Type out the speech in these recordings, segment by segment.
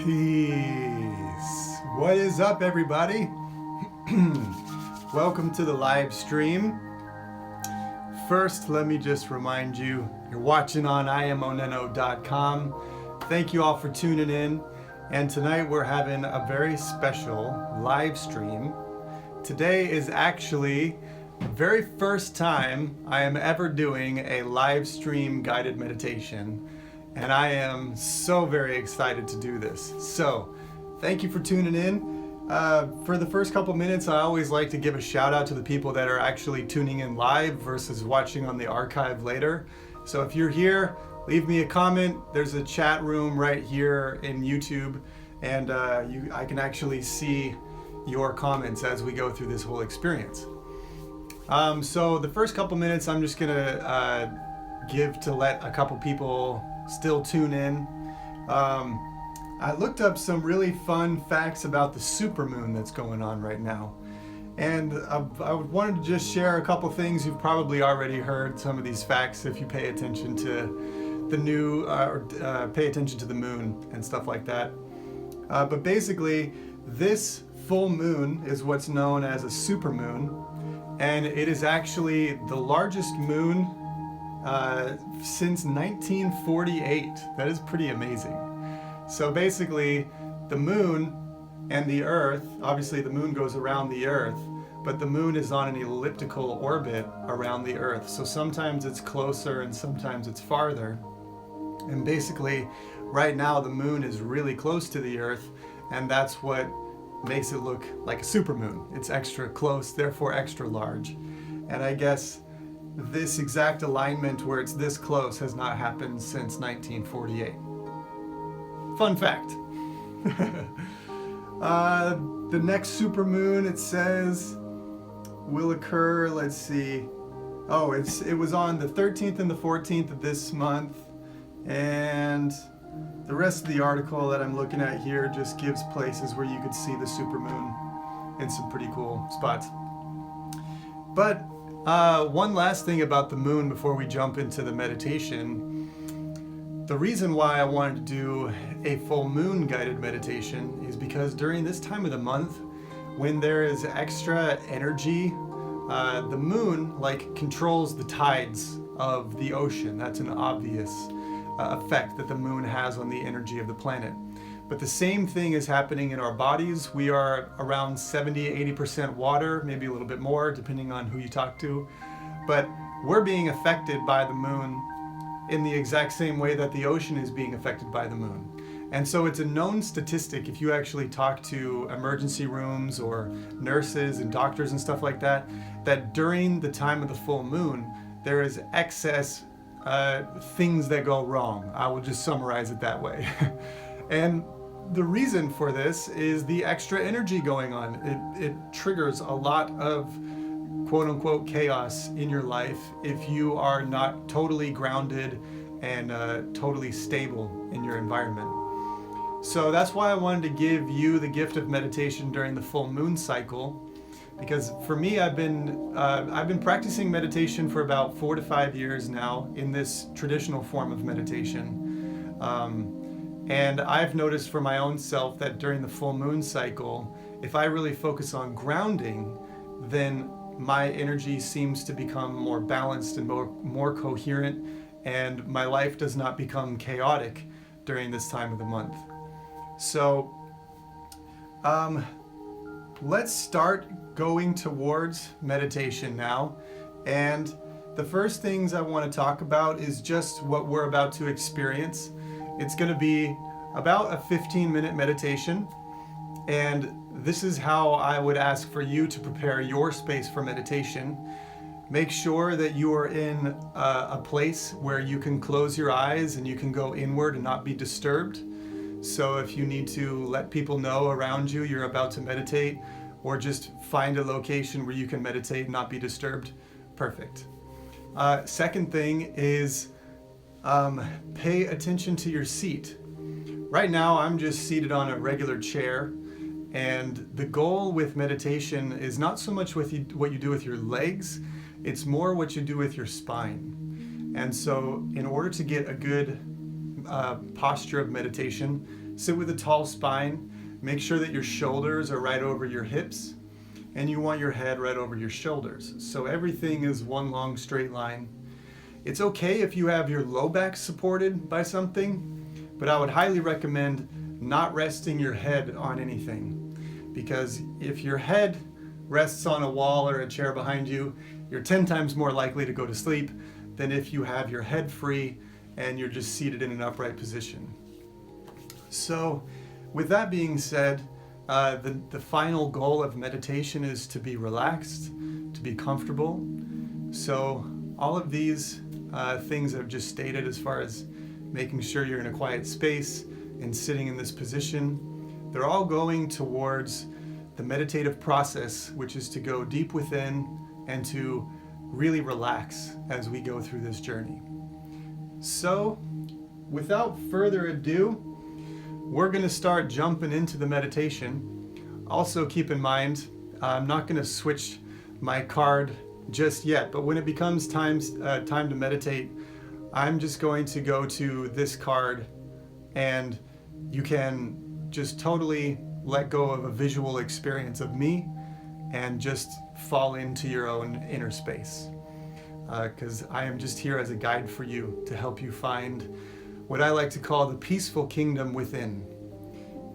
Peace. What is up, everybody? Welcome to the live stream. First, let me just remind you, you're watching on OnenO.com. Thank you all for tuning in. And tonight we're having a very special live stream. Today is actually the very first time I am ever doing a live stream guided meditation. And I am so very excited to do this. So, thank you for tuning in. For the first couple minutes, I always like to give a shout out to the people that are actually tuning in live versus watching on the archive later. So if you're here, leave me a comment. There's a chat room right here in YouTube, and I can actually see your comments as we go through this whole experience. So the first couple minutes, I'm just gonna give to let a couple people still tune in. I looked up some really fun facts about the supermoon that's going on right now. And I wanted to just share a couple things. You've probably already heard some of these facts if you pay attention to the new, pay attention to the moon and stuff like that. But basically, this full moon is what's known as a supermoon. And it is actually the largest moon since 1948. That is pretty amazing. So basically, the moon and the Earth, obviously the moon goes around the Earth, but the moon is on an elliptical orbit around the Earth. So sometimes it's closer and sometimes it's farther. And basically, right now the moon is really close to the Earth, and that's what makes it look like a supermoon. It's extra close, therefore extra large. And I guess this exact alignment where it's this close has not happened since 1948. Fun fact. The next supermoon, it says, will occur, let's see. Oh, it was on the 13th and the 14th of this month. And the rest of the article that I'm looking at here just gives places where you could see the supermoon in some pretty cool spots. But one last thing about the moon before we jump into the meditation. The reason why I wanted to do a full moon guided meditation is because during this time of the month, when there is extra energy, the moon controls the tides of the ocean. That's an obvious effect that the moon has on the energy of the planet. But the same thing is happening in our bodies. We are around 70-80% water, maybe a little bit more, depending on who you talk to. But we're being affected by the moon in the exact same way that the ocean is being affected by the moon. And so it's a known statistic, if you actually talk to emergency rooms or nurses and doctors and stuff like that, that during the time of the full moon, there is excess things that go wrong. I will just summarize it that way. And the reason for this is the extra energy going on. It triggers a lot of quote-unquote chaos in your life if you are not totally grounded and totally stable in your environment. So that's why I wanted to give you the gift of meditation during the full moon cycle, because for me, I've been practicing meditation for about 4 to 5 years now in this traditional form of meditation. And I've noticed for my own self that during the full moon cycle, if I really focus on grounding, then my energy seems to become more balanced and more coherent, and my life does not become chaotic during this time of the month. So let's start going towards meditation now. And the first things I want to talk about is just what we're about to experience. It's going to be about a 15-minute meditation, and this is how I would ask for you to prepare your space for meditation. Make sure that you are in a place where you can close your eyes and you can go inward and not be disturbed. So if you need to let people know around you you're about to meditate, or just find a location where you can meditate and not be disturbed, perfect. Second thing is pay attention to your seat. Right now, I'm just seated on a regular chair, and the goal with meditation is not so much what you do with your legs, it's more what you do with your spine. And so in order to get a good posture of meditation, Sit with a tall spine. Make sure that your shoulders are right over your hips, and you want your head right over your shoulders. So everything is one long straight line. It's okay if you have your low back supported by something, but I would highly recommend not resting your head on anything, because if your head rests on a wall or a chair behind you, you're 10 times more likely to go to sleep than if you have your head free and you're just seated in an upright position. So with that being said, the final goal of meditation is to be relaxed, to be comfortable. So all of these things I've just stated, as far as making sure you're in a quiet space and sitting in this position, they're all going towards the meditative process, which is to go deep within and to really relax as we go through this journey. So without further ado, we're going to start jumping into the meditation. Also keep in mind, I'm not going to switch my card just yet, but when it becomes time to meditate, I'm just going to go to this card, and you can just totally let go of a visual experience of me and just fall into your own inner space. Because I am just here as a guide for you to help you find what I like to call the peaceful kingdom within.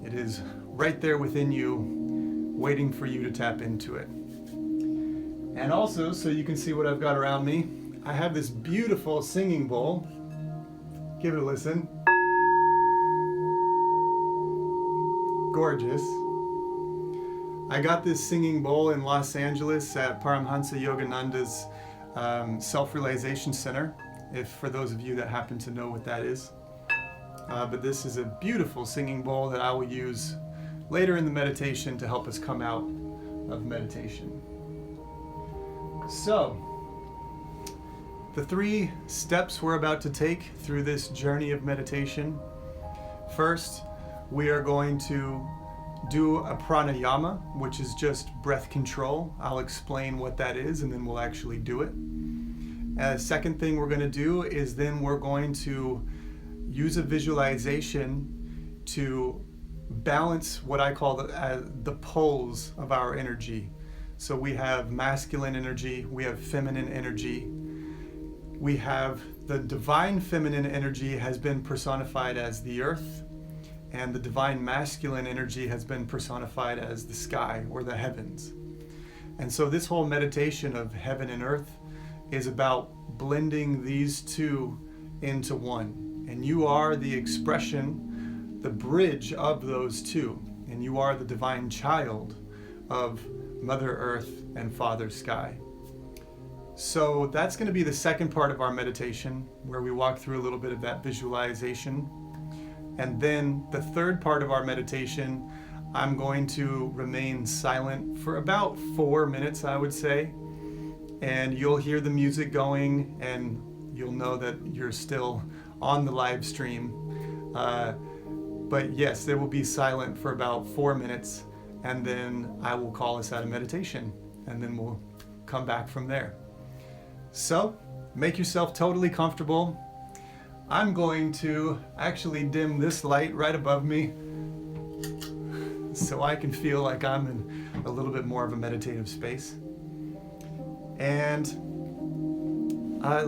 It is right there within you, waiting for you to tap into it. And also, so you can see what I've got around me, I have this beautiful singing bowl. Give it a listen. Gorgeous. I got this singing bowl in Los Angeles at Paramhansa Yogananda's Self-Realization Center, if for those of you that happen to know what that is. But this is a beautiful singing bowl that I will use later in the meditation to help us come out of meditation. So, the 3 steps we're about to take through this journey of meditation. First, we are going to do a pranayama, which is just breath control. I'll explain what that is and then we'll actually do it. Second thing we're going to do is then we're going to use a visualization to balance what I call the poles of our energy. So we have masculine energy, we have feminine energy. We have the divine feminine energy has been personified as the earth, and the divine masculine energy has been personified as the sky or the heavens. And so this whole meditation of heaven and earth is about blending these two into one. And you are the expression, the bridge of those two. And you are the divine child of Mother Earth and Father Sky. So that's going to be the second part of our meditation, where we walk through a little bit of that visualization. And then the third part of our meditation, I'm going to remain silent for about 4 minutes, I would say. And you'll hear the music going, and you'll know that you're still on the live stream. But yes, there will be silent for about 4 minutes, and then I will call us out of meditation, and then we'll come back from there. So, make yourself totally comfortable. I'm going to actually dim this light right above me so I can feel like I'm in a little bit more of a meditative space. And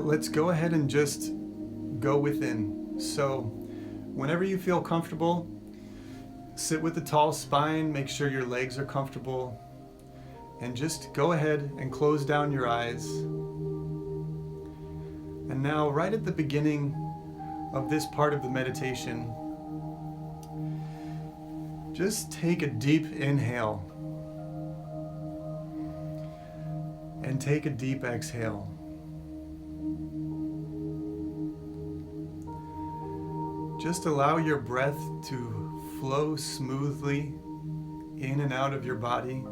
let's go ahead and just go within. So, whenever you feel comfortable, sit with a tall spine, make sure your legs are comfortable, and just go ahead and close down your eyes. And now, right at the beginning of this part of the meditation, just take a deep inhale and take a deep exhale. Just allow your breath to flow smoothly in and out of your body.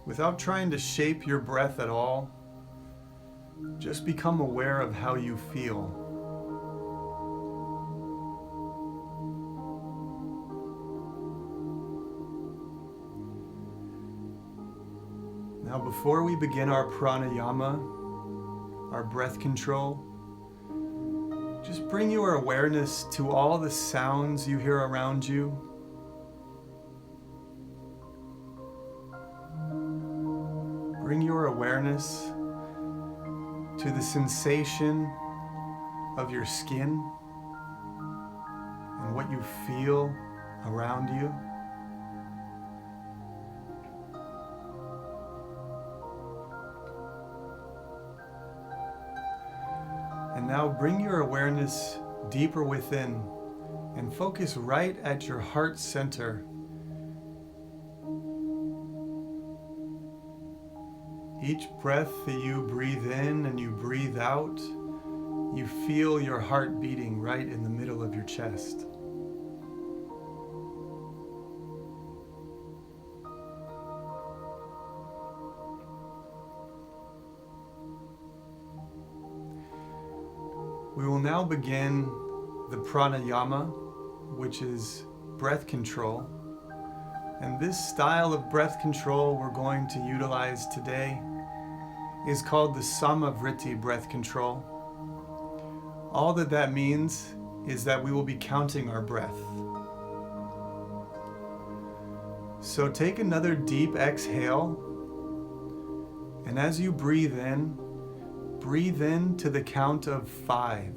Without trying to shape your breath at all, just become aware of how you feel. Now, before we begin our pranayama, our breath control, just bring your awareness to all the sounds you hear around you. Bring your awareness to the sensation of your skin and what you feel around you. And now bring your awareness deeper within and focus right at your heart center. Each breath that you breathe in and you breathe out, you feel your heart beating right in the middle of your chest. We will now begin the pranayama, which is breath control. And this style of breath control we're going to utilize today is called the Samavritti breath control. All that means is that we will be counting our breath. So take another deep exhale, and as you breathe in to the count of 5.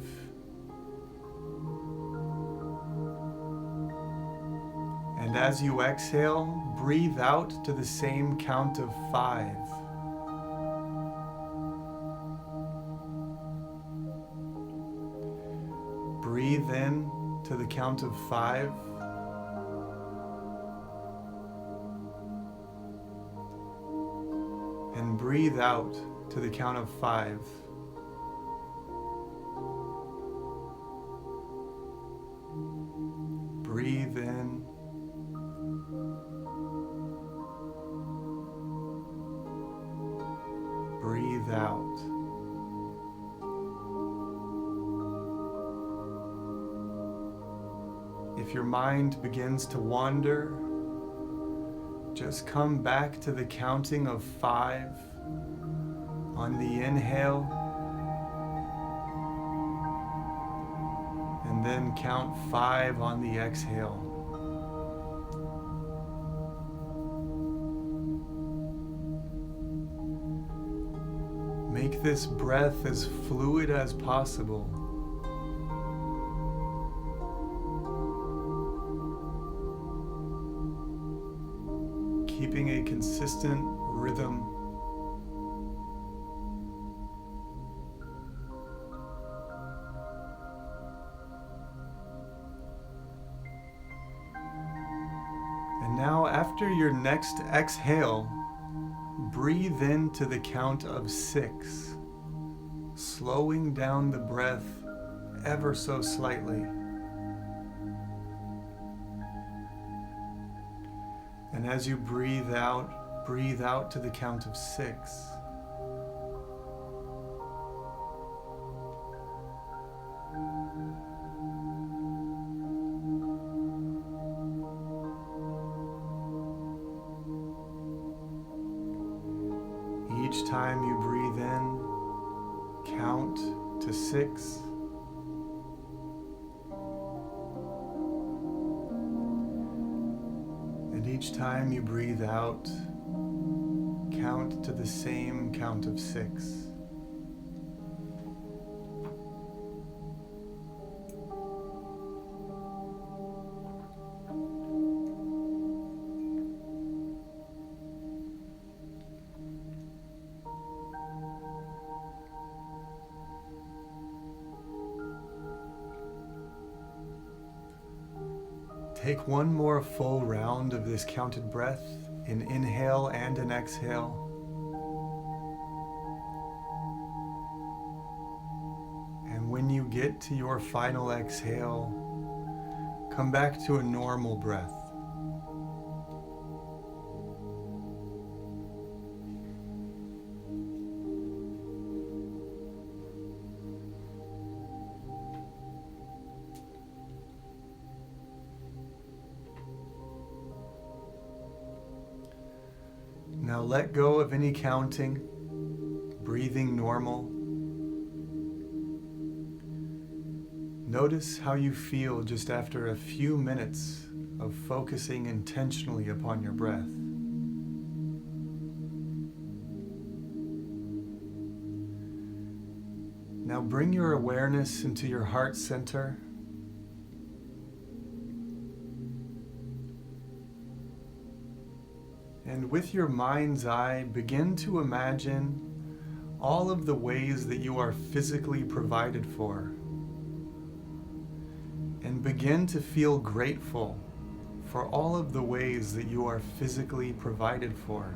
And as you exhale, breathe out to the same count of 5. Breathe in to the count of 5. And breathe out to the count of 5. Breathe in. Breathe out. If your mind begins to wander, just come back to the counting of 5 on the inhale, and then count 5 on the exhale. Make this breath as fluid as possible. Keeping a consistent rhythm. And now, after your next exhale, breathe into the count of 6, slowing down the breath ever so slightly. And as you breathe out to the count of 6. Each time you breathe in, count to 6. And each time you breathe out, count to the same count of 6. Take one more full round of this counted breath, an inhale and an exhale. And when you get to your final exhale, come back to a normal breath. Now let go of any counting, breathing normal. Notice how you feel just after a few minutes of focusing intentionally upon your breath. Now bring your awareness into your heart center. And with your mind's eye, begin to imagine all of the ways that you are physically provided for. And begin to feel grateful for all of the ways that you are physically provided for.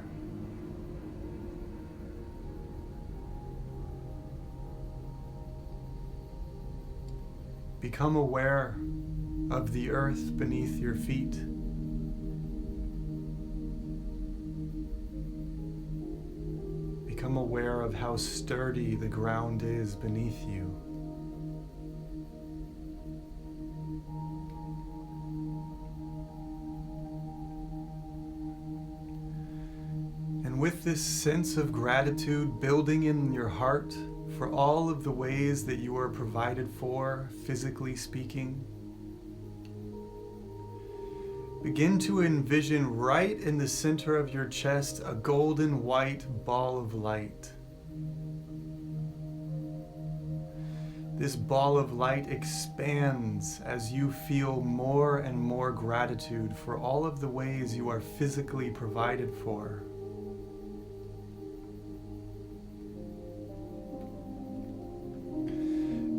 Become aware of the earth beneath your feet. Become aware of how sturdy the ground is beneath you. And with this sense of gratitude building in your heart for all of the ways that you are provided for, physically speaking, begin to envision right in the center of your chest a golden white ball of light. This ball of light expands as you feel more and more gratitude for all of the ways you are physically provided for.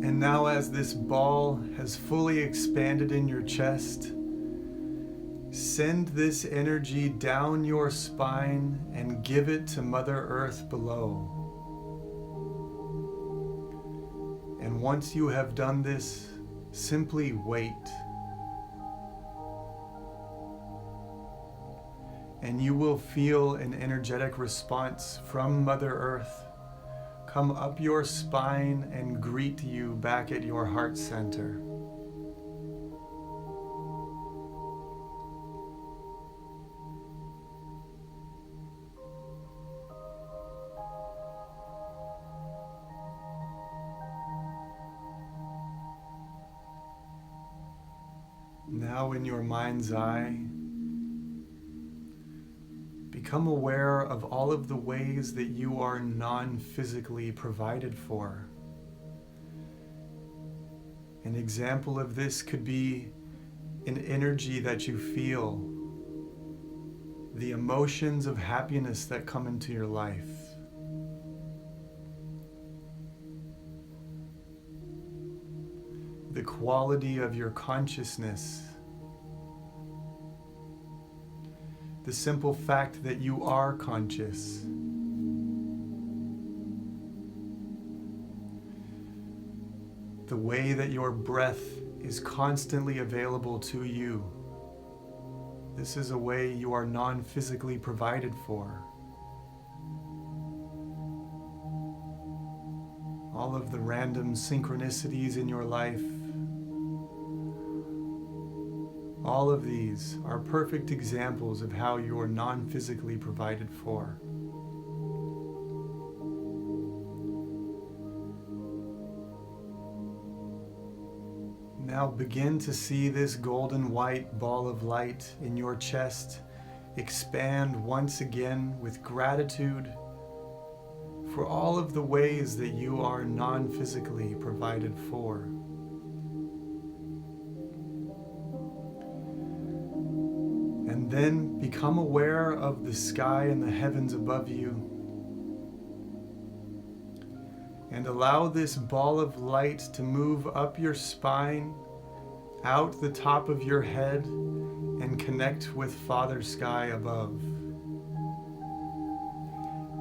And now, as this ball has fully expanded in your chest, send this energy down your spine and give it to Mother Earth below. And once you have done this, simply wait. And you will feel an energetic response from Mother Earth come up your spine and greet you back at your heart center. Now in your mind's eye, become aware of all of the ways that you are non-physically provided for. An example of this could be an energy that you feel, the emotions of happiness that come into your life. The quality of your consciousness. The simple fact that you are conscious. The way that your breath is constantly available to you. This is a way you are non-physically provided for. All of the random synchronicities in your life. All of these are perfect examples of how you are non-physically provided for. Now begin to see this golden white ball of light in your chest expand once again with gratitude for all of the ways that you are non-physically provided for. And then become aware of the sky and the heavens above you. And allow this ball of light to move up your spine, out the top of your head, and connect with Father Sky above.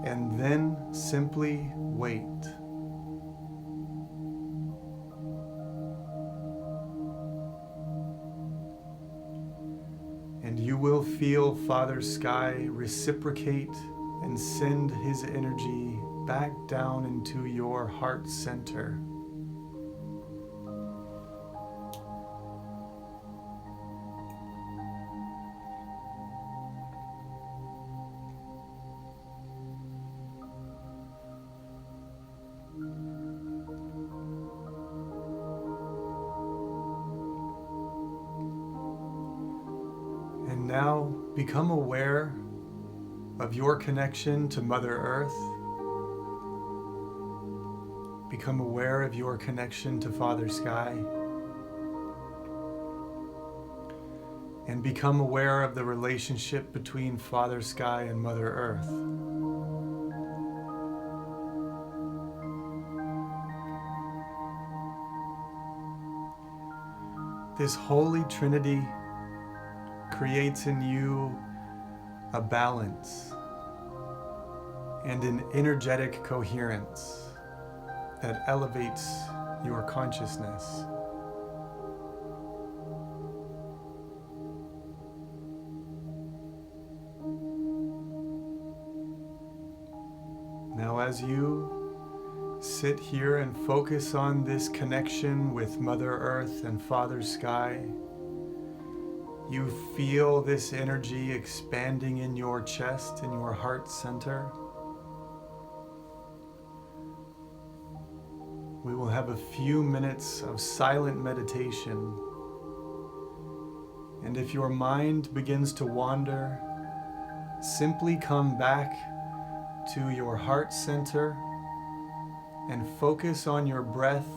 And then simply wait. And you will feel Father Sky reciprocate and send his energy back down into your heart center. Now become aware of your connection to Mother Earth. Become aware of your connection to Father Sky. And become aware of the relationship between Father Sky and Mother Earth. This Holy Trinity creates in you a balance and an energetic coherence that elevates your consciousness. Now, as you sit here and focus on this connection with Mother Earth and Father Sky, you feel this energy expanding in your chest, in your heart center. We will have a few minutes of silent meditation. And if your mind begins to wander, simply come back to your heart center and focus on your breath.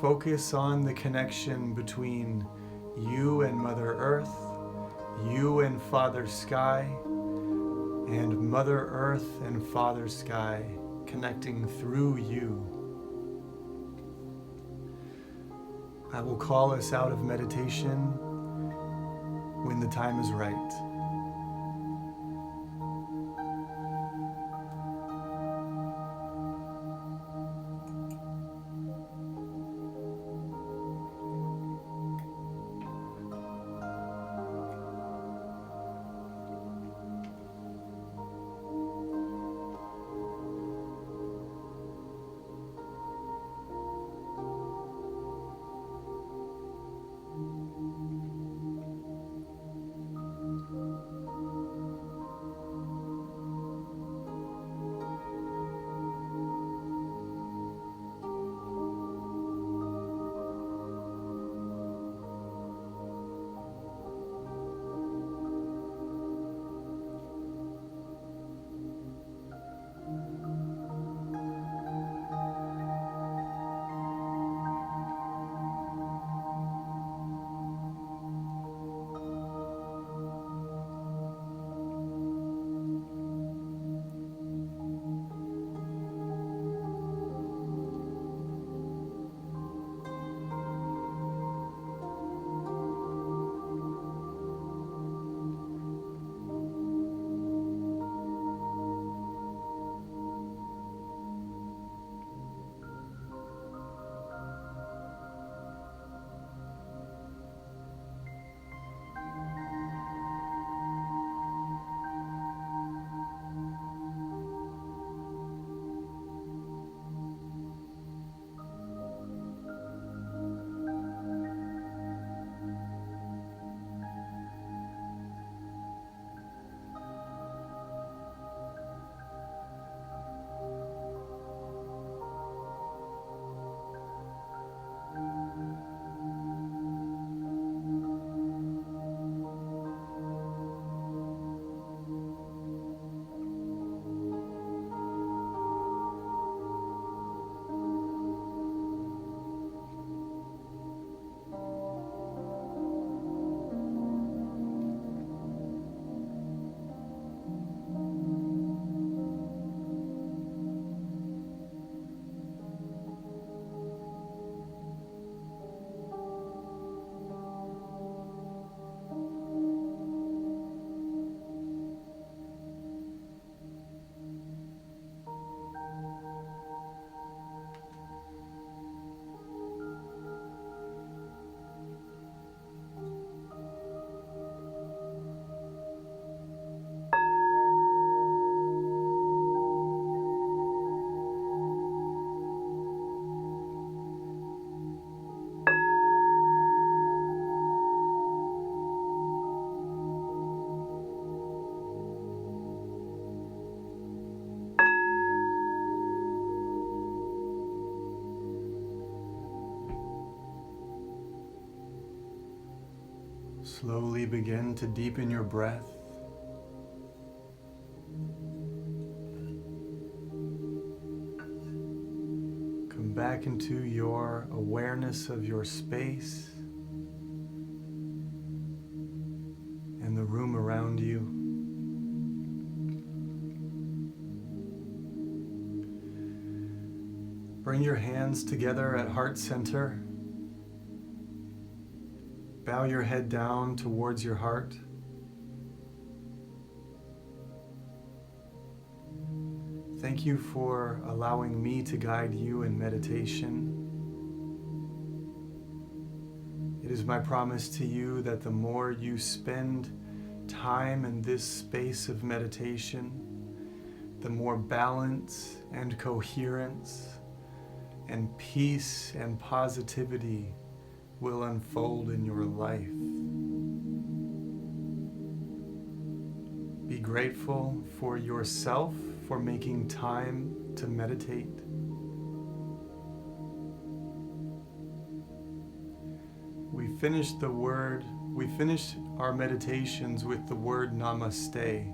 Focus on the connection between you and Mother Earth, you and Father Sky, and Mother Earth and Father Sky connecting through you. I will call us out of meditation when the time is right. Slowly begin to deepen your breath. Come back into your awareness of your space and the room around you. Bring your hands together at heart center. Bow your head down towards your heart. Thank you for allowing me to guide you in meditation. It is my promise to you that the more you spend time in this space of meditation, the more balance and coherence and peace and positivity will unfold in your life. Be grateful for yourself for making time to meditate. We finished our meditations with the word namaste,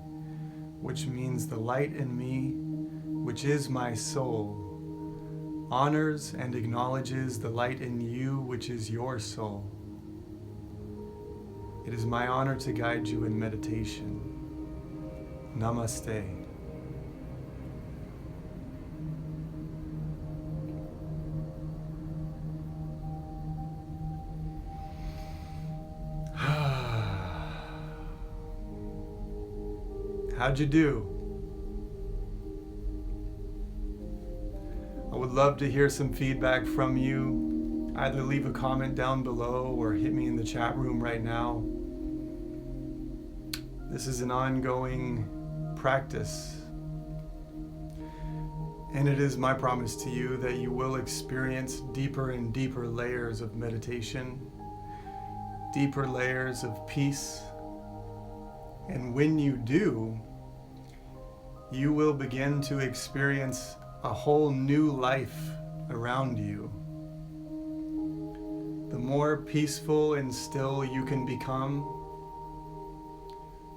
which means the light in me, which is my soul, honors and acknowledges the light in you, which is your soul. It is my honor to guide you in meditation. Namaste. How'd you do? I would love to hear some feedback from you. Either leave a comment down below or hit me in the chat room right now. This is an ongoing practice, and it is my promise to you that you will experience deeper and deeper layers of meditation, deeper layers of peace, and when you do, you will begin to experience a whole new life around you. The more peaceful and still you can become,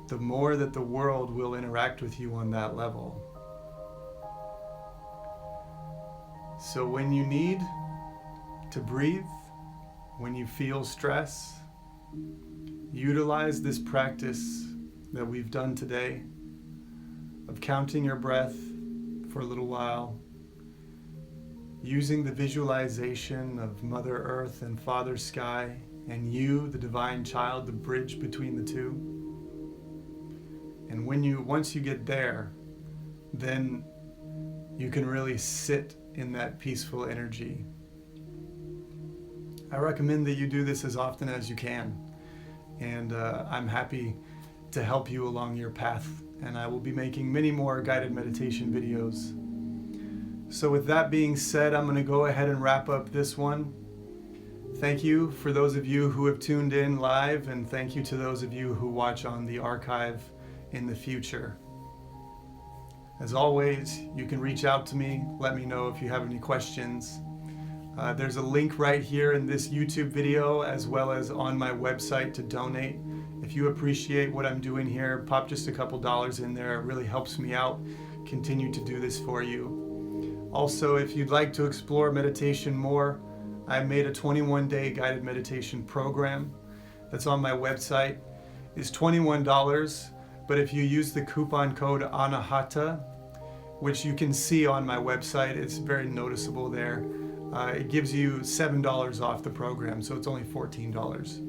the more that the world will interact with you on that level. So when you need to breathe, when you feel stress, utilize this practice that we've done today of counting your breath for a little while, using the visualization of Mother Earth and Father Sky and you, the divine child, the bridge between the two. And once you get there, then you can really sit in that peaceful energy. I recommend that you do this as often as you can, and I'm happy to help you along your path, and I will be making many more guided meditation videos. So with that being said, I'm going to go ahead and wrap up this one. Thank you for those of you who have tuned in live, and thank you to those of you who watch on the archive in the future. As always, you can reach out to me, let me know if you have any questions. There's a link right here in this YouTube video, as well as on my website, to donate. If you appreciate what I'm doing here, pop just a couple dollars in there. It really helps me out continue to do this for you. Also, if you'd like to explore meditation more, I made a 21-day guided meditation program that's on my website. It's $21, but if you use the coupon code ANAHATA, which you can see on my website, it's very noticeable there. It gives you $7 off the program, so it's only $14.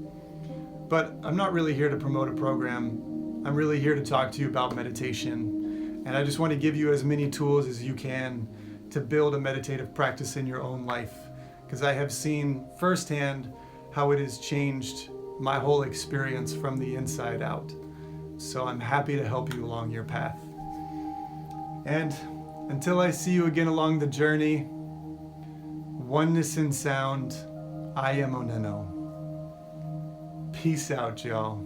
But I'm not really here to promote a program. I'm really here to talk to you about meditation. And I just want to give you as many tools as you can to build a meditative practice in your own life, because I have seen firsthand how it has changed my whole experience from the inside out. So I'm happy to help you along your path. And until I see you again along the journey, oneness in sound, I am OnenO. Peace out, y'all.